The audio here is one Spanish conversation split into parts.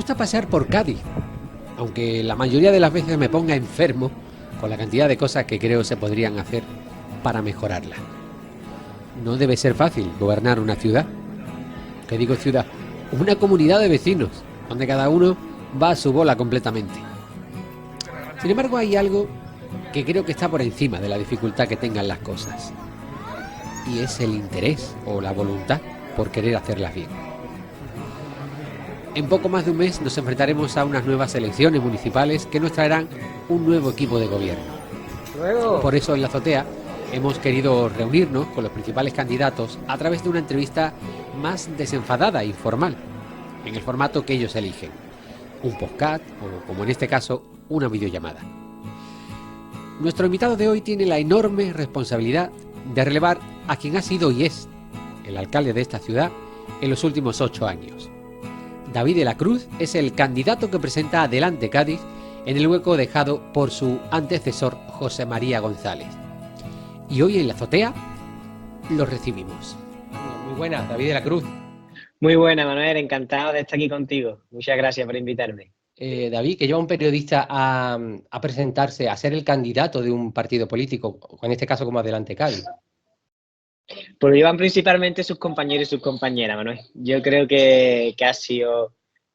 gusta pasear por Cádiz, aunque la mayoría de las veces me ponga enfermo con la cantidad de cosas que creo se podrían hacer para mejorarla. No debe ser fácil gobernar una ciudad. ¿Qué digo ciudad? Una comunidad de vecinos, donde cada uno va a su bola completamente. Sin embargo, hay algo que creo que está por encima de la dificultad que tengan las cosas. Y es el interés o la voluntad por querer hacerlas bien. En poco más de un mes nos enfrentaremos a unas nuevas elecciones municipales que nos traerán un nuevo equipo de gobierno. Por eso en la azotea hemos querido reunirnos con los principales candidatos a través de una entrevista más desenfadada e informal, en el formato que ellos eligen. Un podcast o, como en este caso, una videollamada. Nuestro invitado de hoy tiene la enorme responsabilidad de relevar a quien ha sido y es el alcalde de esta ciudad en los últimos 8 años. David de la Cruz es el candidato que presenta Adelante Cádiz en el hueco dejado por su antecesor José María González. Y hoy en la azotea lo recibimos. Muy buenas, David de la Cruz. Muy buena, Manuel, encantado de estar aquí contigo. Muchas gracias por invitarme. David, que lleva un periodista a presentarse, a ser el candidato de un partido político, en este caso como Adelante Cádiz. Pues lo llevan principalmente sus compañeros y sus compañeras, Manuel. Yo creo que ha sido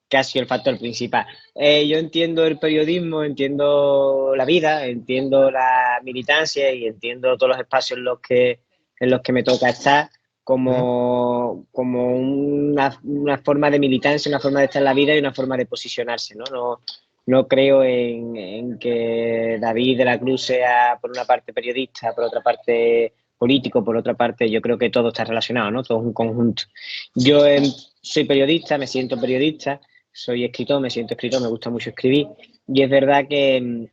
el factor principal. Yo entiendo el periodismo, entiendo la vida, entiendo la militancia y entiendo todos los espacios en los que me toca estar como una forma de militancia, una forma de estar en la vida y una forma de posicionarse, ¿no? No creo en que David de la Cruz sea, por una parte, periodista, por otra parte, político, por otra parte, yo creo que todo está relacionado, ¿no? Todo es un conjunto. Yo soy periodista, me siento periodista, soy escritor, me siento escritor, me gusta mucho escribir y es verdad que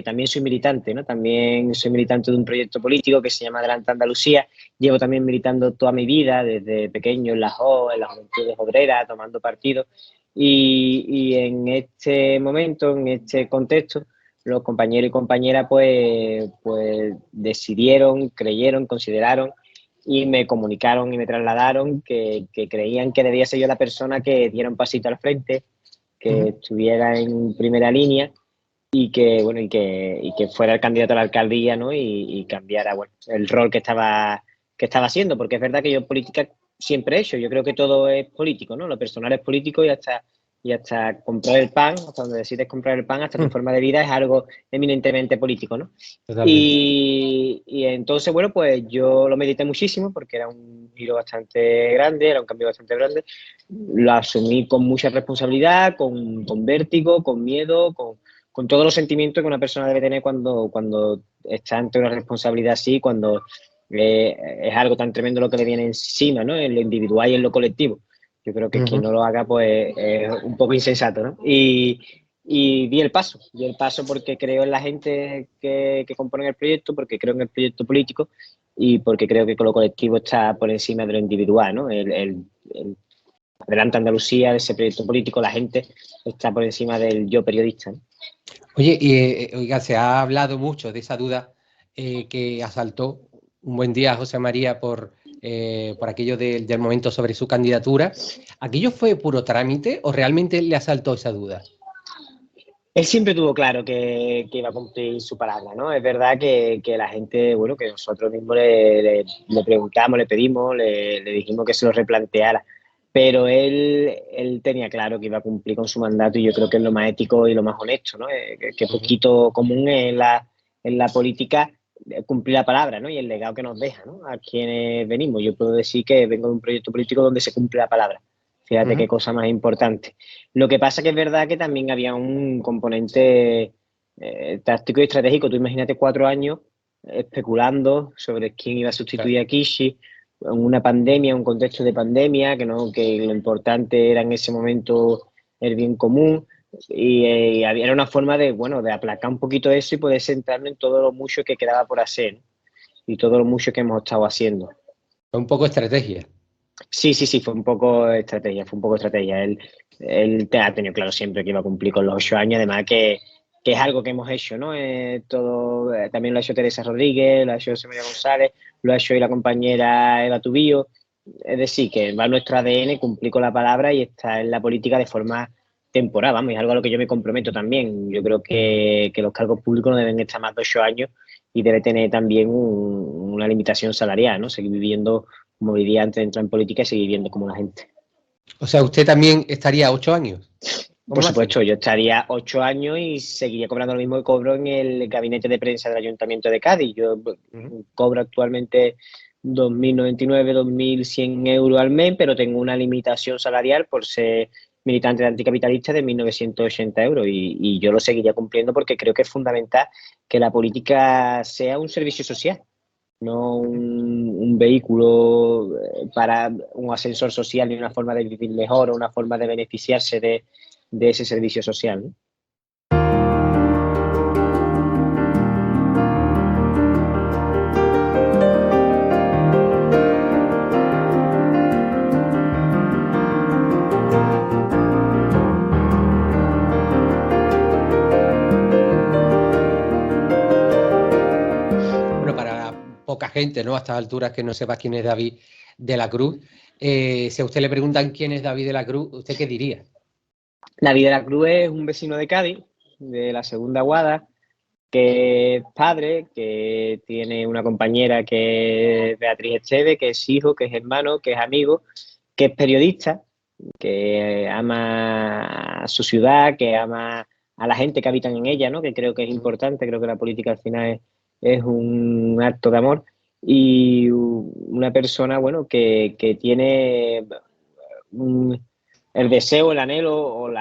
también soy militante, ¿no? También soy militante de un proyecto político que se llama Adelante Andalucía. Llevo también militando toda mi vida, desde pequeño en la JO, en las Juventudes Obreras, tomando partido y en este momento, en este contexto, los compañeros y compañeras pues decidieron, creyeron, consideraron y me comunicaron y me trasladaron que creían que debía ser yo la persona que diera un pasito al frente, que estuviera en primera línea y que fuera el candidato a la alcaldía, ¿no? Y cambiara el rol que estaba haciendo, porque es verdad que yo política siempre he hecho, yo creo que todo es político, ¿no? Lo personal es político y hasta comprar el pan, hasta donde decides comprar el pan, hasta tu forma de vida es algo eminentemente político, ¿no? Y entonces, pues yo lo medité muchísimo porque era un giro bastante grande, era un cambio bastante grande. Lo asumí con mucha responsabilidad, con vértigo, con miedo, con todos los sentimientos que una persona debe tener cuando está ante una responsabilidad así, cuando es algo tan tremendo lo que le viene encima, ¿no? En lo individual y en lo colectivo. Yo creo que quien no lo haga, pues es un poco insensato, ¿no? Y di el paso porque creo en la gente que compone el proyecto, porque creo en el proyecto político y porque creo que lo colectivo está por encima de lo individual, ¿no? El Adelante Andalucía, ese proyecto político, la gente está por encima del yo periodista, ¿no? Oye, oiga, se ha hablado mucho de esa duda que asaltó un buen día a José María por aquello del momento sobre su candidatura. ¿Aquello fue puro trámite o realmente le asaltó esa duda? Él siempre tuvo claro que iba a cumplir su palabra, ¿no? Es verdad que la gente, que nosotros mismos le preguntamos, le pedimos, le dijimos que se lo replanteara, pero él tenía claro que iba a cumplir con su mandato y yo creo que es lo más ético y lo más honesto, ¿no? Que poquito común en la política cumplir la palabra, ¿no? Y el legado que nos deja, ¿no? A quienes venimos. Yo puedo decir que vengo de un proyecto político donde se cumple la palabra. Fíjate qué cosa más importante. Lo que pasa que es verdad que también había un componente táctico y estratégico. Tú imagínate 4 años especulando sobre quién iba a sustituir a Kishi en una pandemia, un contexto de pandemia, que lo importante era en ese momento el bien común. Y era una forma de aplacar un poquito eso y poder centrarnos en todo lo mucho que quedaba por hacer, ¿no? Y todo lo mucho que hemos estado haciendo. Fue un poco estrategia. Sí, fue un poco estrategia, Él ha tenido claro siempre que iba a cumplir con los 8 años, además que es algo que hemos hecho, ¿no? También lo ha hecho Teresa Rodríguez, lo ha hecho José María González, lo ha hecho hoy la compañera Eva Tubío, Es decir, que va nuestro ADN, cumplir con la palabra y estar en la política de forma temporal, vamos, es algo a lo que yo me comprometo también. Yo creo que los cargos públicos no deben estar más de 8 años y debe tener también una limitación salarial, ¿no? Seguir viviendo como vivía antes de entrar en política y seguir viviendo como la gente. O sea, usted también estaría 8 años. Por supuesto, yo estaría 8 años y seguiría cobrando lo mismo que cobro en el gabinete de prensa del Ayuntamiento de Cádiz. Yo cobro actualmente 2.099, 2.100 euros al mes, pero tengo una limitación salarial por ser militante de anticapitalista de 1.980 euros y yo lo seguiría cumpliendo porque creo que es fundamental que la política sea un servicio social, no un vehículo para un ascensor social ni una forma de vivir mejor o una forma de beneficiarse de ese servicio social, ¿no? Poca gente, ¿no? A estas alturas que no sepa quién es David de la Cruz. Si a usted le preguntan quién es David de la Cruz, ¿usted qué diría? David de la Cruz es un vecino de Cádiz, de la Segunda Guada, que es padre, que tiene una compañera que es Beatriz Esteve, que es hijo, que es hermano, que es amigo, que es periodista, que ama a su ciudad, que ama a la gente que habitan en ella, ¿no? Que creo que es importante, creo que la política al final es un acto de amor y una persona, bueno, que tiene el deseo, el anhelo o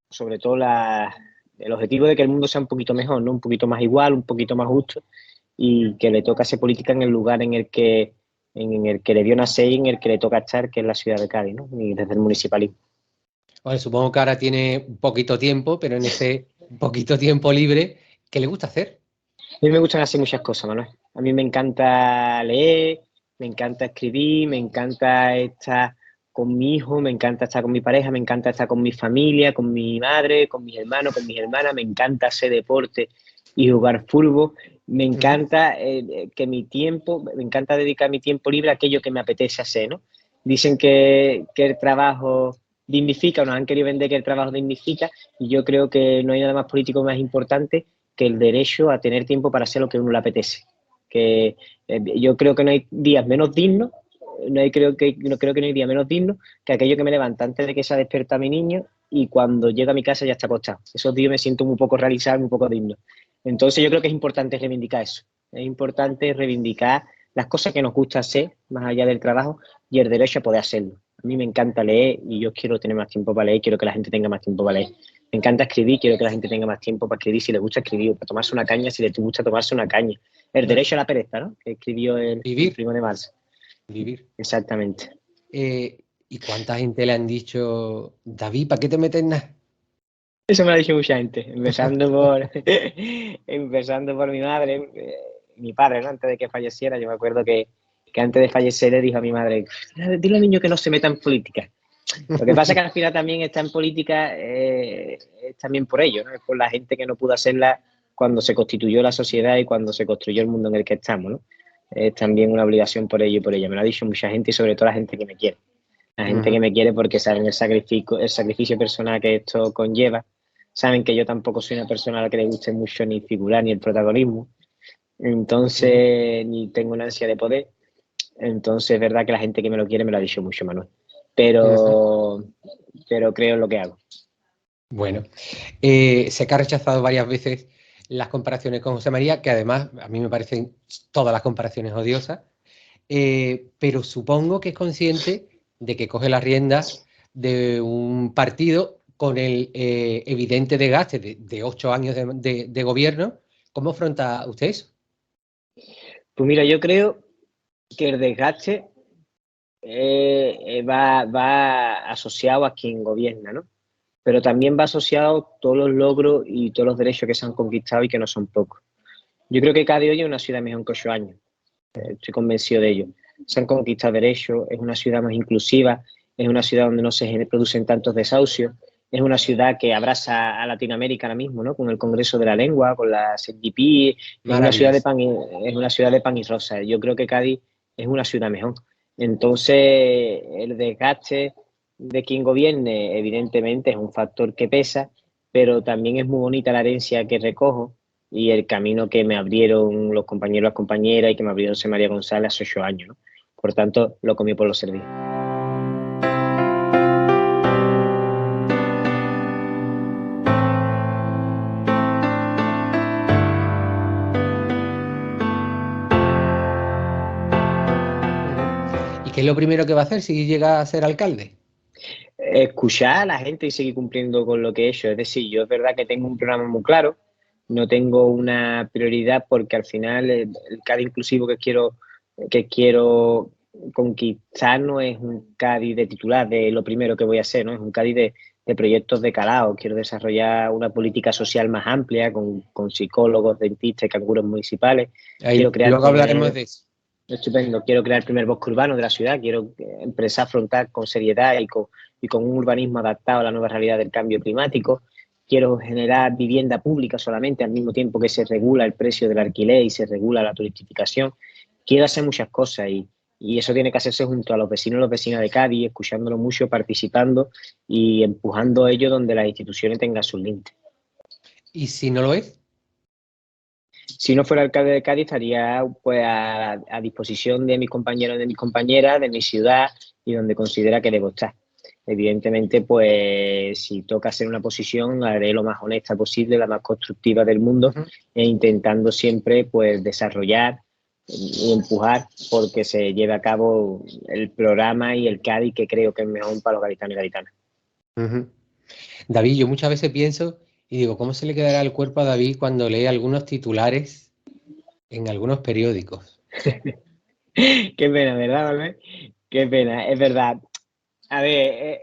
sobre todo el objetivo de que el mundo sea un poquito mejor, ¿no? Un poquito más igual, un poquito más justo y que le toca hacer política en el lugar en el que le vio nacer y en el que le toca estar, que es la ciudad de Cádiz, ¿no? Y desde el municipalismo. Bueno, supongo que ahora tiene poquito tiempo, pero en ese poquito tiempo libre, ¿qué le gusta hacer? A mí me gustan hacer muchas cosas, Manuel. A mí me encanta leer, me encanta escribir, me encanta estar con mi hijo, me encanta estar con mi pareja, me encanta estar con mi familia, con mi madre, con mis hermanos, con mis hermanas, me encanta hacer deporte y jugar fútbol, me encanta que mi tiempo, me encanta dedicar mi tiempo libre a aquello que me apetece hacer, ¿no? Dicen que el trabajo dignifica, o nos han querido vender que el trabajo dignifica, y yo creo que no hay nada más político más importante que el derecho a tener tiempo para hacer lo que a uno le apetece. Que yo creo que no hay días menos dignos, creo que no hay día menos digno que aquello que me levanta antes de que se despierta mi niño y cuando llega a mi casa ya está acostado. Esos días me siento muy poco realizado, muy poco digno. Entonces yo creo que es importante reivindicar eso. Es importante reivindicar las cosas que nos gusta hacer, más allá del trabajo, y el derecho a poder hacerlo. A mí me encanta leer y yo quiero tener más tiempo para leer, quiero que la gente tenga más tiempo para leer. Me encanta escribir, quiero que la gente tenga más tiempo para escribir, si le gusta escribir, para tomarse una caña, si le gusta tomarse una caña. El derecho a la pereza, ¿no? Que escribió el Primo de Marzo. Vivir. Exactamente. ¿Y cuánta gente le han dicho, David, ¿para qué te metes nada? Eso me lo ha dicho mucha gente, empezando por mi madre, mi padre, ¿no? Antes de que falleciera. Yo me acuerdo que antes de fallecer le dijo a mi madre, dile al niño que no se meta en política. Lo que pasa es que al final también está en política, es también por ello, ¿no? Es por la gente que no pudo hacerla cuando se constituyó la sociedad y cuando se construyó el mundo en el que estamos, ¿no? Es también una obligación por ello y por ella. Me lo ha dicho mucha gente y sobre todo la gente que me quiere. La gente que me quiere porque saben el sacrificio personal que esto conlleva. Saben que yo tampoco soy una persona a la que le guste mucho ni figurar ni el protagonismo. Entonces, ni tengo una ansia de poder. Entonces, es verdad que la gente que me lo quiere me lo ha dicho mucho, Manuel. Pero creo en lo que hago. Bueno, sé que ha rechazado varias veces las comparaciones con José María, que además a mí me parecen todas las comparaciones odiosas, pero supongo que es consciente de que coge las riendas de un partido con el evidente desgaste de 8 años de gobierno. ¿Cómo afronta usted eso? Pues mira, yo creo que el desgaste va asociado a quien gobierna, ¿no? Pero también va asociado todos los logros y todos los derechos que se han conquistado y que no son pocos. Yo creo que Cádiz hoy es una ciudad mejor que 8 años. Estoy convencido de ello. Se han conquistado derechos, es una ciudad más inclusiva, es una ciudad donde no se producen tantos desahucios, es una ciudad que abraza a Latinoamérica ahora mismo, ¿no? Con el Congreso de la Lengua, con la CDP, es una ciudad de pan y rosa. Yo creo que Cádiz es una ciudad mejor. Entonces, el desgaste de quien gobierne, evidentemente, es un factor que pesa, pero también es muy bonita la herencia que recojo y el camino que me abrieron los compañeros, las compañeras y que me abrieron José María González hace 8 años, ¿no? Por tanto, lo comí por lo servido. ¿Y qué es lo primero que va a hacer si llega a ser alcalde? Escuchar a la gente y seguir cumpliendo con lo que he hecho. Es decir, yo es verdad que tengo un programa muy claro, no tengo una prioridad porque al final el Cádiz inclusivo que quiero conquistar no es un Cádiz de titular, de lo primero que voy a hacer, ¿no? Es un Cádiz de proyectos de calado. Quiero desarrollar una política social más amplia con psicólogos, dentistas y canguros municipales. Ahí, luego hablaremos de eso. Estupendo. Quiero crear el primer bosque urbano de la ciudad, quiero empezar a afrontar con seriedad y con un urbanismo adaptado a la nueva realidad del cambio climático. Quiero generar vivienda pública solamente al mismo tiempo que se regula el precio del alquiler y se regula la turistificación. Quiero hacer muchas cosas y eso tiene que hacerse junto a los vecinos y las vecinas de Cádiz, escuchándolo mucho, participando y empujando a ello donde las instituciones tengan sus límites. ¿Y si no lo es? Si no fuera alcalde de Cádiz, estaría pues a disposición de mis compañeros y de mis compañeras, de mi ciudad y donde considera que debo estar. Evidentemente, pues si toca hacer una posición, la haré lo más honesta posible, la más constructiva del mundo, e intentando siempre pues desarrollar y empujar porque se lleve a cabo el programa y el Cádiz que creo que es mejor para los gaditanos y gaditanas. David, yo muchas veces pienso y digo, ¿cómo se le quedará el cuerpo a David cuando lee algunos titulares en algunos periódicos? Qué pena, ¿verdad, Manuel? Qué pena, es verdad. A ver,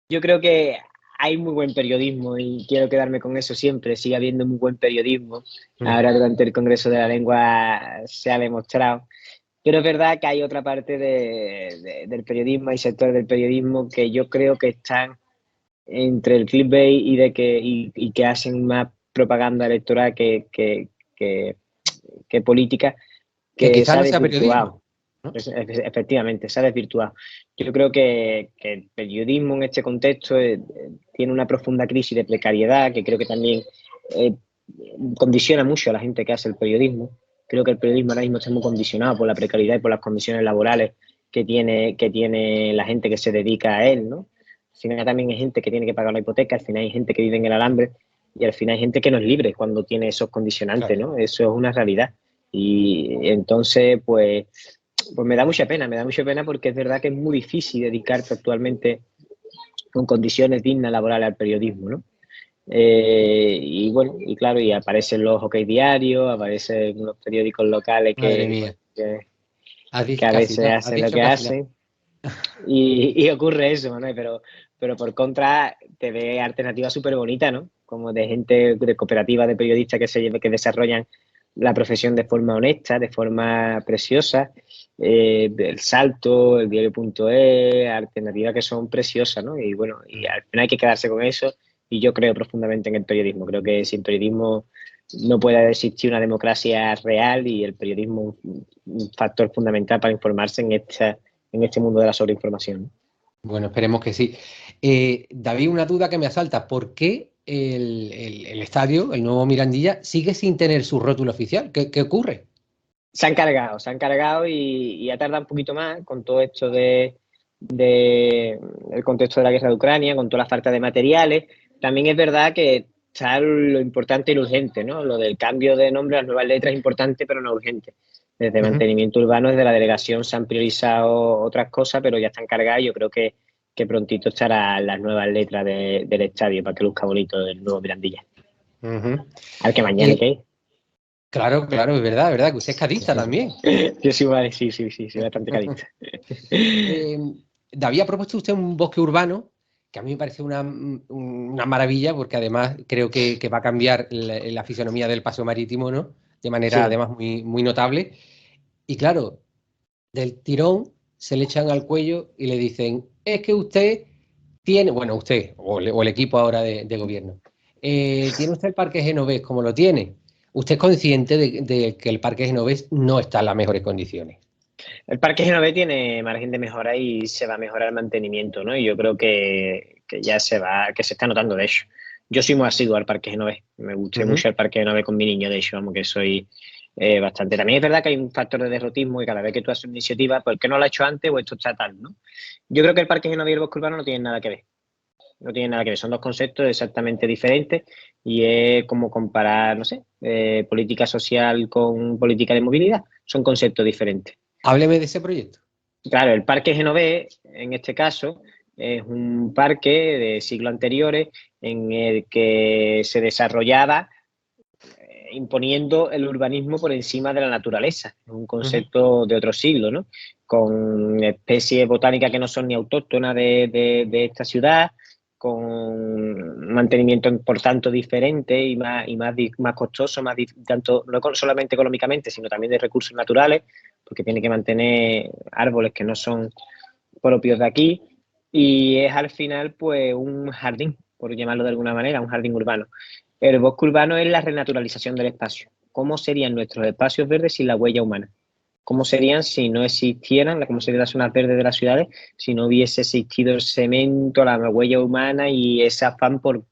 yo creo que hay muy buen periodismo y quiero quedarme con eso siempre. Sigue habiendo muy buen periodismo. Ahora durante el Congreso de la Lengua se ha demostrado. Pero es verdad que hay otra parte del periodismo, hay sectores del periodismo que yo creo que están entre el clickbait y que hacen más propaganda electoral que política, que quizá se ha no sea desvirtuado. periodismo, ¿no? Efectivamente, se ha desvirtuado. Yo creo que el periodismo en este contexto tiene una profunda crisis de precariedad que creo que también condiciona mucho a la gente que hace el periodismo. Creo que el periodismo ahora mismo está muy condicionado por la precariedad y por las condiciones laborales que tiene la gente que se dedica a él, ¿no? Al final también hay gente que tiene que pagar la hipoteca, al final hay gente que vive en el alambre y al final hay gente que no es libre cuando tiene esos condicionantes, Claro. ¿no? Eso es una realidad. Y entonces, pues me da mucha pena porque es verdad que es muy difícil dedicarte actualmente con condiciones dignas laborales al periodismo, ¿no? Y bueno, y claro, y aparecen los OK Diarios, aparecen los periódicos locales Madre mía. que a veces hacen lo que hacen. Y ocurre eso, Manuel, pero por contra te ve alternativas súper bonitas, ¿no? Como de gente de cooperativas de periodistas que desarrollan la profesión de forma honesta, de forma preciosa. El Salto, el Diario.es, alternativas que son preciosas, ¿no? Y bueno, y al final hay que quedarse con eso. Y yo creo profundamente en el periodismo. Creo que sin periodismo no puede existir una democracia real y el periodismo es un factor fundamental para informarse en este mundo de la sobreinformación. Bueno, esperemos que sí. David, una duda que me asalta. ¿Por qué el estadio, el nuevo Mirandilla, sigue sin tener su rótulo oficial? ¿Qué ocurre? Se han cargado y ha tardado un poquito más con todo esto el contexto de la guerra de Ucrania, con toda la falta de materiales. También es verdad que está lo importante y lo urgente, ¿no? Lo del cambio de nombre, las nuevas letras es importante, pero no urgente. Desde mantenimiento urbano, desde la delegación se han priorizado otras cosas, pero ya están cargadas y yo creo que prontito estarán las nuevas letras del estadio para que luzca bonito el nuevo Mirandilla. Al que mañana hay que ir. Claro, es verdad, que usted es cadista también. Yo sí, vale, sí, bastante cadista. David, ha propuesto usted un bosque urbano que a mí me parece una maravilla porque además creo que va a cambiar la fisonomía del paseo marítimo, ¿no? De manera además muy, muy notable. Y claro, del tirón se le echan al cuello y le dicen, es que usted tiene, bueno, usted o el equipo ahora de gobierno, tiene usted el Parque Genovés como lo tiene. ¿Usted es consciente de que el Parque Genovés no está en las mejores condiciones? El Parque Genové tiene margen de mejora y se va a mejorar el mantenimiento, ¿no? Y yo creo que ya que se está notando, de hecho. Yo soy muy asiduo al Parque Genové. Me gusta mucho el Parque Genové con mi niño, de hecho, vamos, que soy bastante. También es verdad que hay un factor de derrotismo y cada vez que tú haces una iniciativa, ¿por qué no lo has hecho antes o esto está tal, ¿no? Yo creo que el Parque Genové y el bosque urbano no tienen nada que ver. No tienen nada que ver, son dos conceptos exactamente diferentes y es como comparar, no sé, política social con política de movilidad. Son conceptos diferentes. Hábleme de ese proyecto. Claro, el Parque Genové, en este caso, es un parque de siglos anteriores en el que se desarrollaba imponiendo el urbanismo por encima de la naturaleza. Es un concepto de otro siglo, ¿no? Con especies botánicas que no son ni autóctonas de esta ciudad, con mantenimiento, por tanto, diferente y más costoso, tanto no solamente económicamente, sino también de recursos naturales, porque tiene que mantener árboles que no son propios de aquí, y es al final pues un jardín, por llamarlo de alguna manera, un jardín urbano. El bosque urbano es la renaturalización del espacio. ¿Cómo serían nuestros espacios verdes sin la huella humana? ¿Cómo serían si no existieran, cómo serían las zonas verdes de las ciudades, si no hubiese existido el cemento, la huella humana y ese afán por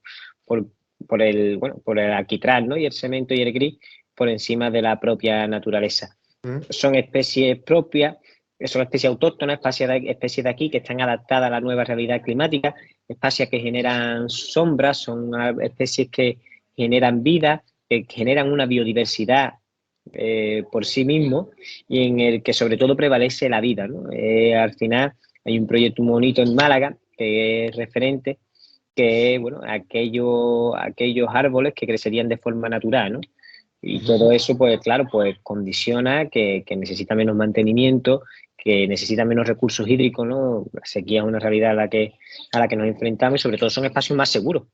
el alquitrán, ¿no? Y el cemento y el gris por encima de la propia naturaleza? Son especies propias, son especies autóctonas, especies de aquí que están adaptadas a la nueva realidad climática, especies que generan sombras, son especies que generan vida, que generan una biodiversidad por sí mismo y en el que sobre todo prevalece la vida, ¿no? Al final hay un proyecto muy bonito en Málaga que es referente, que es, bueno, aquellos árboles que crecerían de forma natural, ¿no? Y todo eso, pues claro, pues condiciona que necesita menos mantenimiento, que necesita menos recursos hídricos, ¿no? La sequía es una realidad a la que nos enfrentamos y sobre todo son espacios más seguros,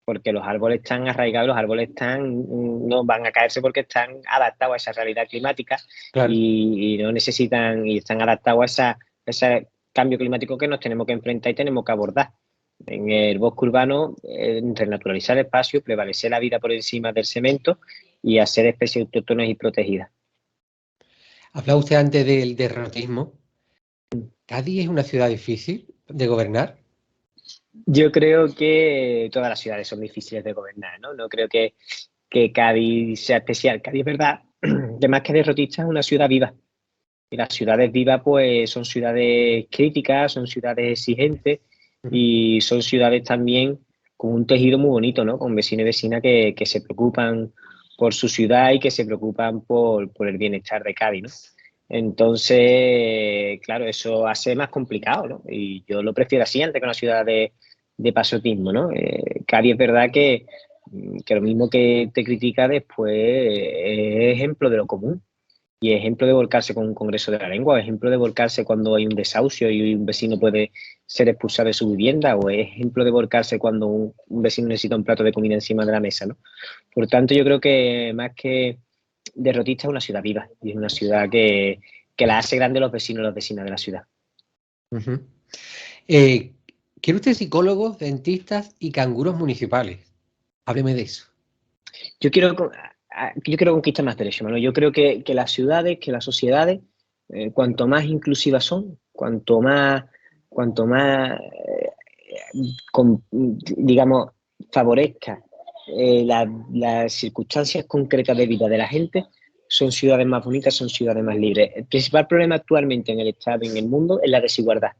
porque los árboles están arraigados, los árboles no van a caerse porque están adaptados a esa realidad climática. Claro. y no necesitan, y están adaptados a ese cambio climático que nos tenemos que enfrentar y tenemos que abordar. En el bosque urbano, renaturalizar el espacio, prevalecer la vida por encima del cemento y hacer especies autóctonas y protegidas. Hablaba usted antes del derrotismo. ¿Cádiz es una ciudad difícil de gobernar? Yo creo que todas las ciudades son difíciles de gobernar, ¿no? No creo que Cádiz sea especial. Cádiz, es verdad, de más que derrotista, es una ciudad viva. Y las ciudades vivas, pues, son ciudades críticas, son ciudades exigentes y son ciudades también con un tejido muy bonito, ¿no? Con vecinos y vecinas que se preocupan por su ciudad y que se preocupan por el bienestar de Cádiz, ¿no? Entonces, claro, eso hace más complicado, ¿no? Y yo lo prefiero así antes que una ciudad de pasotismo, ¿no? Cádiz es verdad que lo mismo que te critica después es ejemplo de lo común. Y ejemplo de volcarse con un congreso de la lengua, ejemplo de volcarse cuando hay un desahucio y un vecino puede ser expulsado de su vivienda, o ejemplo de volcarse cuando un vecino necesita un plato de comida encima de la mesa, ¿no? Por tanto, yo creo que más que derrotista es una ciudad viva y es una ciudad que la hace grande los vecinos y las vecinas de la ciudad. ¿Quiere usted psicólogos, dentistas y canguros municipales? Hábleme de eso. Yo quiero conquistar más derechos, Manuel. Yo creo que las ciudades, que las sociedades, cuanto más inclusivas son, cuanto más digamos, favorezca las circunstancias concretas de vida de la gente, son ciudades más bonitas, son ciudades más libres. El principal problema actualmente en el Estado y en el mundo es la desigualdad.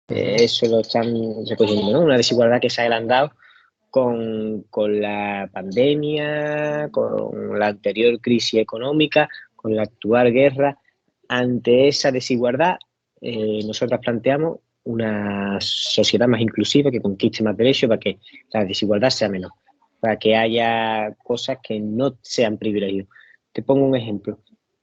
Eso lo están recogiendo, ¿no? Una desigualdad que se ha agrandado con la pandemia, con la anterior crisis económica, con la actual guerra. Ante esa desigualdad, nosotros planteamos una sociedad más inclusiva, que conquiste más derechos, para que la desigualdad sea menor, para que haya cosas que no sean privilegios. Te pongo un ejemplo.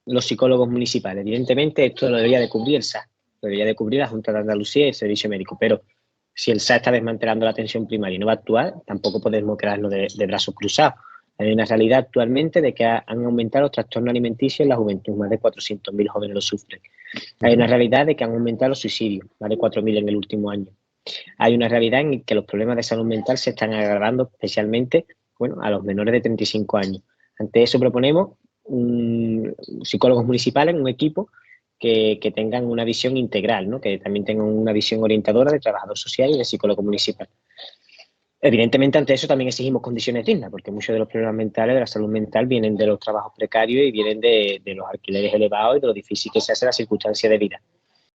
Los psicólogos municipales. Evidentemente, esto lo debería de cubrir el SAS, lo debería de cubrir la Junta de Andalucía y el Servicio Médico, pero si el SAS está desmantelando la atención primaria y no va a actuar, tampoco podemos quedarnos de brazos cruzados. Hay una realidad actualmente de que han aumentado los trastornos alimenticios en la juventud, más de 400.000 jóvenes lo sufren. Hay una realidad de que han aumentado los suicidios, más de 4.000 en el último año. Hay una realidad en que los problemas de salud mental se están agravando, especialmente, bueno, a los menores de 35 años. Ante eso proponemos psicólogos municipales, un equipo que tengan una visión integral, ¿no? Que también tengan una visión orientadora de trabajador social y de psicólogo municipal. Evidentemente, ante eso también exigimos condiciones dignas, porque muchos de los problemas mentales, de la salud mental, vienen de los trabajos precarios y vienen de los alquileres elevados y de lo difícil que se hace la circunstancia de vida.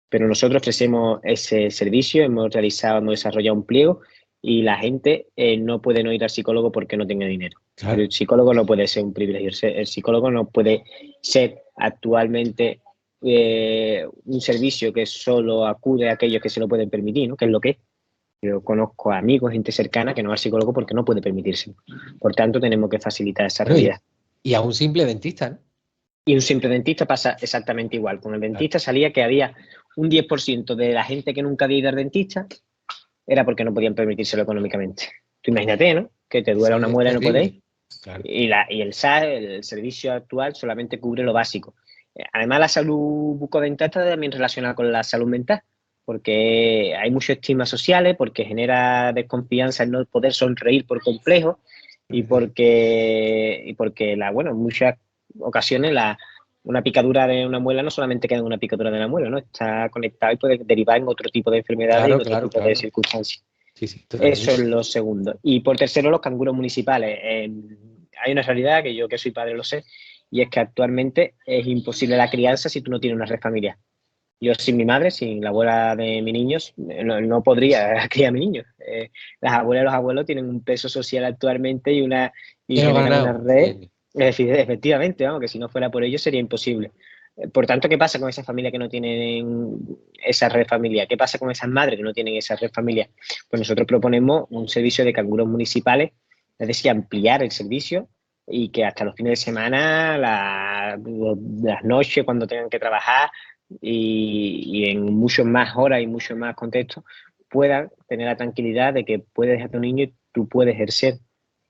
Pero nosotros ofrecemos ese servicio, hemos desarrollado un pliego y la gente no puede no ir al psicólogo porque no tenga dinero. Claro. El psicólogo no puede ser un privilegio, el psicólogo no puede ser actualmente un servicio que solo acude a aquellos que se lo pueden permitir, ¿no? Que es lo que es. Yo conozco amigos, gente cercana que no va al psicólogo porque no puede permitírselo. Por tanto, tenemos que facilitar esa realidad. Y a un simple dentista, ¿no? Y un simple dentista pasa exactamente igual. Con el dentista salía que había un 10% de la gente que nunca había ido al dentista era porque no podían permitírselo económicamente. Tú imagínate, ¿no? Que te duela una muela y no podéis. Claro. Y el SAS, el servicio actual, solamente cubre lo básico. Además, la salud bucodental está también relacionada con la salud mental, porque hay muchos estigmas sociales, porque genera desconfianza en no poder sonreír por complejo y porque en muchas ocasiones una picadura de una muela no solamente queda en una picadura de la muela, ¿no? Está conectado y puede derivar en otro tipo de enfermedades y otro tipo de circunstancias. Sí, eso es lo segundo. Y por tercero, los canguros municipales. Hay una realidad que yo, que soy padre, lo sé, y es que actualmente es imposible la crianza si tú no tienes una red familiar. Yo sin mi madre, sin la abuela de mis niños, no podría criar a mis niños. Las abuelas y los abuelos tienen un peso social actualmente y una red. Efectivamente, vamos, que si no fuera por ello sería imposible. Por tanto, ¿qué pasa con esas familias que no tienen esa red familiar? ¿Qué pasa con esas madres que no tienen esa red familiar? Pues nosotros proponemos un servicio de canguros municipales, es decir, ampliar el servicio y que hasta los fines de semana, las noches cuando tengan que trabajar y en muchas más horas y muchos más contextos, puedan tener la tranquilidad de que puedes dejar a tu niño y tú puedes ejercer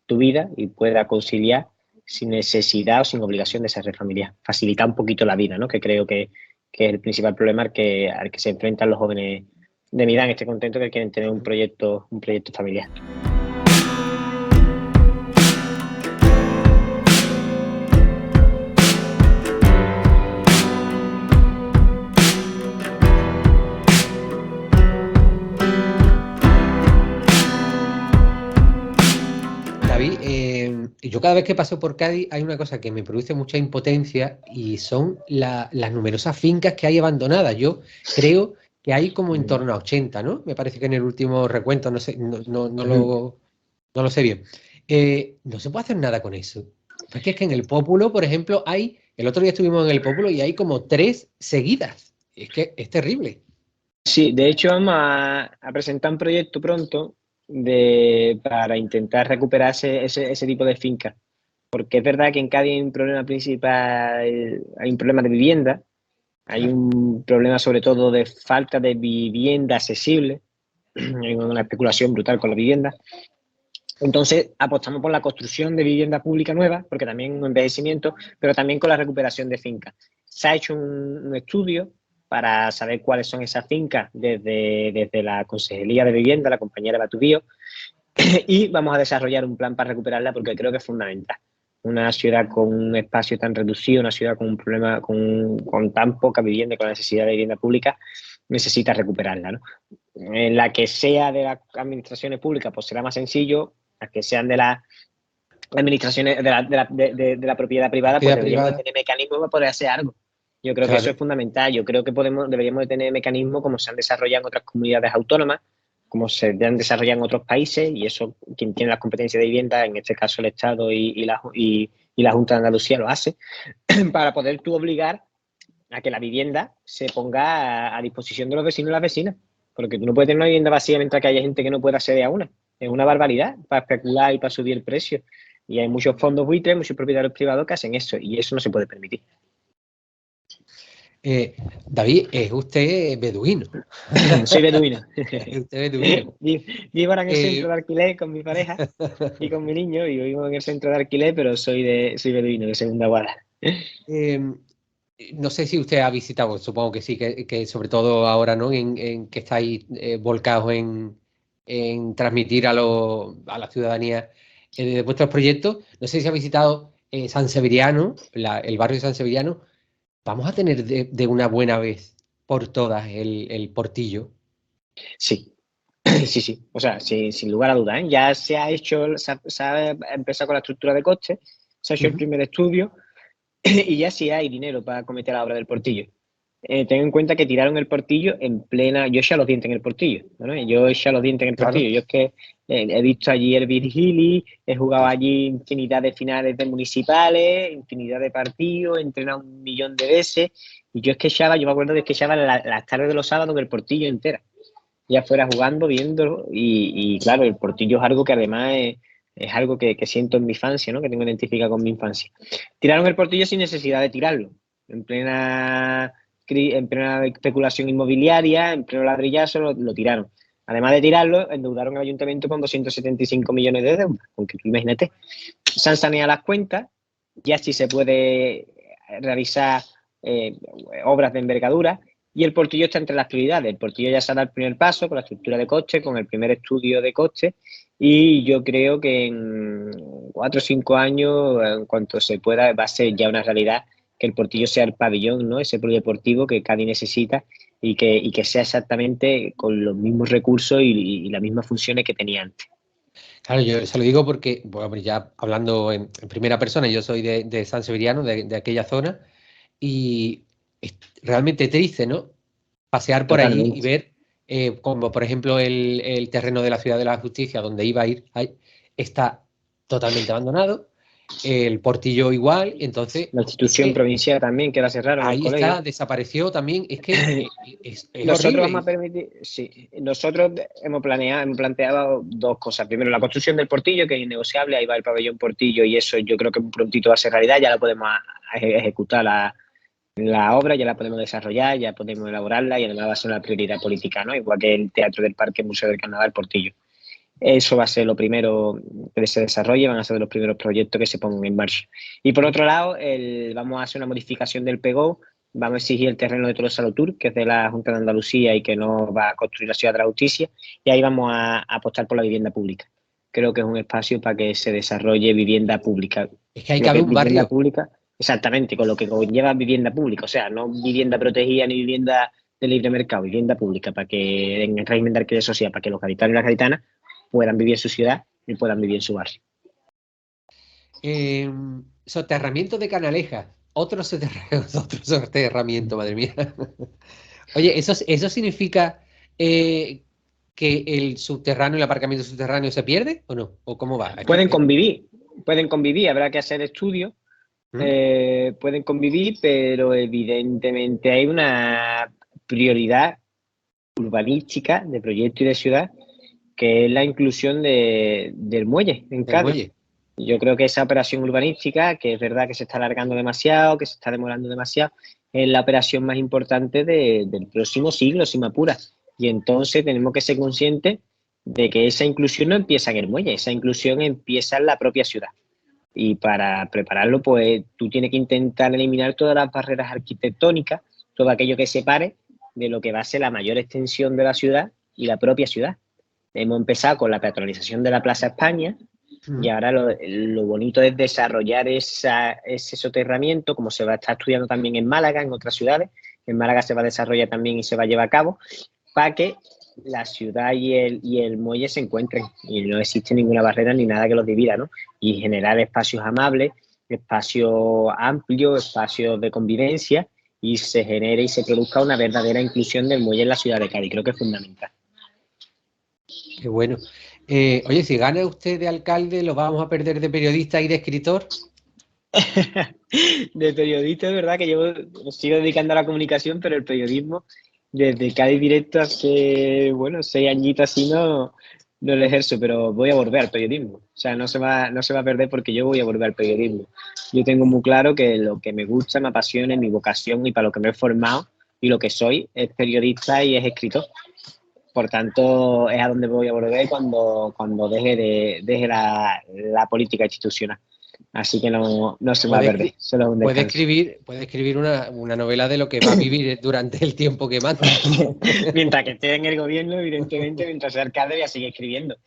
tu vida y puedas conciliar sin necesidad o sin obligación de esa red familiar. Facilitar un poquito la vida, ¿no? Que creo que es el principal problema al que se enfrentan los jóvenes de mi edad en este contexto, que quieren tener un proyecto familiar. Yo cada vez que paso por Cádiz hay una cosa que me produce mucha impotencia y son las numerosas fincas que hay abandonadas. Yo creo que hay como en torno a 80, ¿no? Me parece que en el último recuento, no sé, no lo sé bien. No se puede hacer nada con eso. Porque es que en el Pópulo, por ejemplo, el otro día estuvimos en el Pópulo y hay como 3 seguidas. Es que es terrible. Sí, de hecho vamos a presentar un proyecto pronto para intentar recuperar ese tipo de fincas. Porque es verdad que en Cádiz hay un problema principal, hay un problema de vivienda, hay un problema sobre todo de falta de vivienda accesible, hay una especulación brutal con la vivienda. Entonces apostamos por la construcción de vivienda pública nueva, porque también un envejecimiento, pero también con la recuperación de fincas. Se ha hecho un estudio para saber cuáles son esas fincas desde la Consejería de Vivienda, la compañera Batubío, y vamos a desarrollar un plan para recuperarla porque creo que es fundamental. Una ciudad con un espacio tan reducido, una ciudad con un problema, con tan poca vivienda y con la necesidad de vivienda pública, necesita recuperarla, ¿no? En la que sea de las administraciones públicas, pues será más sencillo. Las que sean de las administraciones de la propiedad privada, pues deberíamos de tener mecanismos para poder hacer algo. Yo creo que eso es fundamental. Yo creo que deberíamos de tener mecanismos como se han desarrollado en otras comunidades autónomas, como se han desarrollado en otros países, y eso quien tiene las competencias de vivienda, en este caso el Estado y la Junta de Andalucía lo hace, para poder tú obligar a que la vivienda se ponga a disposición de los vecinos y las vecinas, porque tú no puedes tener una vivienda vacía mientras que haya gente que no pueda acceder a una. Es una barbaridad para especular y para subir el precio. Y hay muchos fondos buitres, muchos propietarios privados que hacen eso, y eso no se puede permitir. David, es usted beduino. Soy beduino. Es usted beduino. Vivo ahora en el centro de alquiler con mi pareja y con mi niño, y vivo en el centro de alquiler, pero soy beduino, de segunda guarda. No sé si usted ha visitado, supongo que sí, que sobre todo ahora, ¿no? En que estáis volcados en transmitir a la ciudadanía de vuestros proyectos. No sé si ha visitado San Severiano, el barrio de San Severiano, ¿vamos a tener de una buena vez por todas el Portillo? Sí, sí. O sea, sin lugar a dudas, ¿eh? Ya se ha hecho, se ha empezado con la estructura de coste, se ha hecho el primer estudio y ya sí hay dinero para acometer la obra del Portillo. Ten en cuenta que tiraron el Portillo en plena... Yo eché los dientes en el Portillo, ¿no? Yo eché los dientes en el Portillo. Yo es que he visto allí el Virgili, he jugado allí infinidad de finales de municipales, infinidad de partidos, he entrenado 1.000.000 de veces y yo me acuerdo de que echaba las tardes de los sábados en el Portillo entera, ya fuera jugando, viendo y claro, el Portillo es algo que además es algo que siento en mi infancia, ¿no? Que tengo identificado con mi infancia. Tiraron el Portillo sin necesidad de tirarlo, en plena especulación inmobiliaria, en pleno ladrillazo, lo tiraron. Además de tirarlo, endeudaron al ayuntamiento con 275 millones de deuda. Porque tú imagínate, se han saneado las cuentas, ya sí se puede realizar obras de envergadura y el Portillo está entre las prioridades. El Portillo ya se ha dado el primer paso con la estructura de coste, con el primer estudio de coste y yo creo que en 4 o 5 años, en cuanto se pueda, va a ser ya una realidad que el Portillo sea el pabellón, ¿no? Ese polideportivo que Cádiz necesita y que sea exactamente con los mismos recursos y las mismas funciones que tenía antes. Claro, yo se lo digo porque, bueno, ya hablando en primera persona, yo soy de San Severiano, de aquella zona, y es realmente triste, ¿no? Pasear por allí y ver, como por ejemplo el terreno de la Ciudad de la Justicia, donde iba a ir, está totalmente abandonado, el Portillo igual, entonces... La institución provincial también, que la cerraron, ahí el colegio. está, desapareció también, es que es Nosotros horrible. vamos a permitir, sí, nosotros hemos planteado dos cosas. Primero, la construcción del Portillo, que es innegociable, ahí va el pabellón Portillo y eso yo creo que muy prontito va a ser realidad, ya la podemos ejecutar la obra, ya la podemos desarrollar, ya podemos elaborarla y además va a ser una prioridad política, ¿no? Igual que el Teatro del Parque Museo del Carnaval Portillo. Eso va a ser lo primero que se desarrolle, van a ser los primeros proyectos que se pongan en marcha. Y por otro lado, vamos a hacer una modificación del PEGO, vamos a exigir el terreno de Tolosa Lautur, que es de la Junta de Andalucía y que no va a construir la Ciudad de la Justicia, y ahí vamos a apostar por la vivienda pública. Creo que es un espacio para que se desarrolle vivienda pública. Es que hay que haber un barrio. Pública, exactamente, con lo que conlleva vivienda pública, o sea, no vivienda protegida ni vivienda de libre mercado, vivienda pública, para que en el régimen de alquiler social, para que los gaditanos y las gaditanas puedan vivir en su ciudad y puedan vivir en su barrio. Soterramiento de Canalejas. Otro soterramiento, madre mía. Oye, ¿eso significa que el subterráneo, el aparcamiento subterráneo se pierde o no? ¿O cómo va? Pueden convivir, habrá que hacer estudios. Pueden convivir, pero evidentemente hay una prioridad urbanística de proyecto y de ciudad que es la inclusión del muelle en Cádiz. Yo creo que esa operación urbanística, que es verdad que se está alargando demasiado, que se está demorando demasiado, es la operación más importante del próximo siglo, si me apuras. Y entonces tenemos que ser conscientes de que esa inclusión no empieza en el muelle, esa inclusión empieza en la propia ciudad. Y para prepararlo, pues tú tienes que intentar eliminar todas las barreras arquitectónicas, todo aquello que separe de lo que va a ser la mayor extensión de la ciudad y la propia ciudad. Hemos empezado con la peatonalización de la Plaza España y ahora lo bonito es desarrollar ese soterramiento, como se va a estar estudiando también en Málaga, en otras ciudades. En Málaga se va a desarrollar también y se va a llevar a cabo para que la ciudad y el muelle se encuentren y no existe ninguna barrera ni nada que los divida, ¿no? Y generar espacios amables, espacios amplios, espacios de convivencia y se genere y se produzca una verdadera inclusión del muelle en la ciudad de Cádiz. Creo que es fundamental. Qué bueno. Oye, si gana usted de alcalde, ¿lo vamos a perder de periodista y de escritor? De periodista, es verdad que yo me sigo dedicando a la comunicación, pero el periodismo, desde Cádiz Directo hace, 6 añitos así no lo ejerzo, pero voy a volver al periodismo. O sea, no se va a perder porque yo voy a volver al periodismo. Yo tengo muy claro que lo que me gusta, me apasiona, mi vocación y para lo que me he formado y lo que soy es periodista y es escritor. Por tanto, es a donde voy a volver cuando deje la política institucional. Así que no se va a perder. Puede escribir una novela de lo que va a vivir durante el tiempo que manda. Mientras que esté en el gobierno, evidentemente, mientras sea alcalde, ya sigue escribiendo.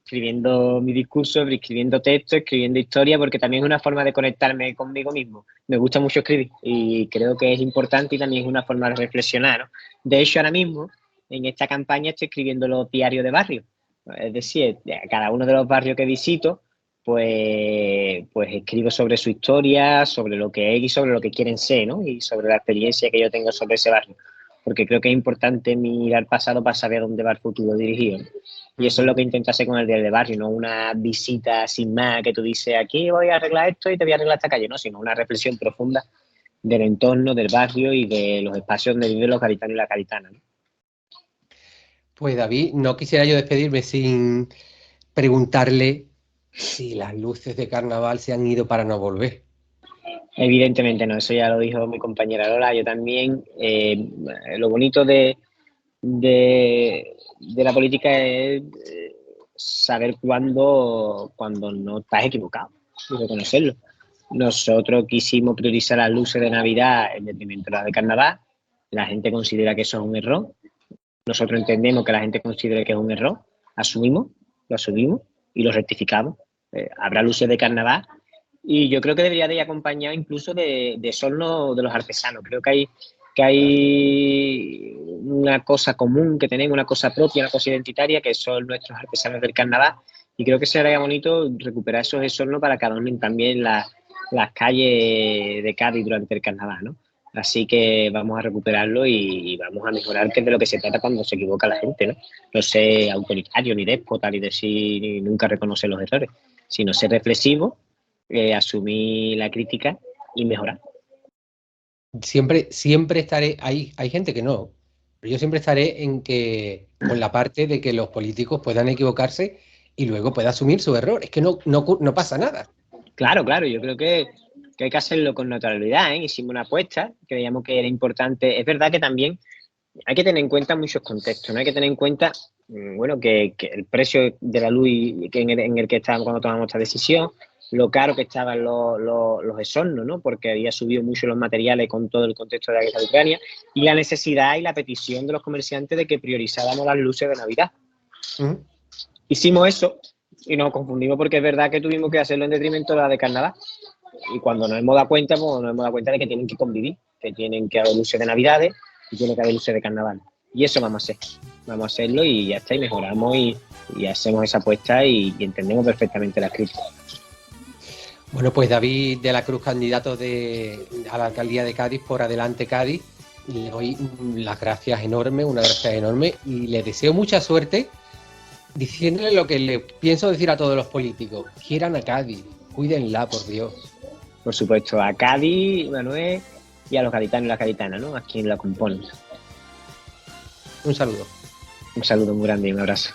escribiendo mi discurso, escribiendo texto, escribiendo historia, porque también es una forma de conectarme conmigo mismo. Me gusta mucho escribir y creo que es importante y también es una forma de reflexionar, ¿no? De hecho, ahora mismo, en esta campaña estoy escribiendo los diarios de barrio. Es decir, cada uno de los barrios que visito, pues escribo sobre su historia, sobre lo que es y sobre lo que quieren ser, ¿no? Y sobre la experiencia que yo tengo sobre ese barrio. Porque creo que es importante mirar al pasado para saber dónde va el futuro dirigido, ¿no? Y eso es lo que intento hacer con el diario de barrio, no una visita sin más que tú dices, aquí voy a arreglar esto y te voy a arreglar esta calle, no, sino una reflexión profunda del entorno, del barrio y de los espacios donde viven los gaditanos y las gaditanas, ¿no? Pues David, no quisiera yo despedirme sin preguntarle si las luces de carnaval se han ido para no volver. Evidentemente no, eso ya lo dijo mi compañera Lola, yo también. Lo bonito de la política es saber cuándo no estás equivocado y reconocerlo. Nosotros quisimos priorizar las luces de Navidad en detrimento de las de Carnaval. La gente considera que eso es un error. Nosotros entendemos que la gente considera que es un error. Lo asumimos y lo rectificamos. Habrá luces de Carnaval y yo creo que debería de ir acompañado incluso de sornos de los artesanos. Creo que hay una cosa común que tenemos, una cosa propia, una cosa identitaria, que son nuestros artesanos del carnaval, y creo que sería bonito recuperar esos esornos para que adornen también las calles de Cádiz durante el carnaval, ¿no? Así que vamos a recuperarlo y vamos a mejorar, que es de lo que se trata cuando se equivoca la gente, ¿no? No ser autoritario ni déspota ni decir ni nunca reconocer los errores, sino ser reflexivo, asumir la crítica y mejorar. Siempre estaré, hay gente que no, pero yo siempre estaré con la parte de que los políticos puedan equivocarse y luego pueda asumir su error. Es que no pasa nada. Claro, yo creo que hay que hacerlo con naturalidad, ¿eh? Hicimos una apuesta, creíamos que era importante. Es verdad que también hay que tener en cuenta muchos contextos, ¿no? Hay que tener en cuenta, bueno, que el precio de la luz en el que estábamos cuando tomamos esta decisión, lo caro que estaban los esornos, ¿no? Porque había subido mucho los materiales con todo el contexto de la guerra de Ucrania, y la necesidad y la petición de los comerciantes de que priorizáramos las luces de Navidad. Hicimos eso y nos confundimos porque es verdad que tuvimos que hacerlo en detrimento de la de Carnaval. Y cuando nos hemos dado cuenta, pues nos hemos dado cuenta de que tienen que convivir, que tienen que haber luces de Navidades y tiene que haber luces de Carnaval. Y eso vamos a hacer. Vamos a hacerlo y ya está, y mejoramos y hacemos esa apuesta y entendemos perfectamente la crítica. Bueno, pues David de la Cruz, candidato a la alcaldía de Cádiz por Adelante Cádiz, le doy las gracias enormes, una gracia enorme, y le deseo mucha suerte, diciéndole lo que le pienso decir a todos los políticos: quieran a Cádiz, cuídenla, por Dios. Por supuesto, a Cádiz, Manuel, y a los gaditanos y las gaditanas, ¿no? A quien la componen. Un saludo. Un saludo muy grande y un abrazo.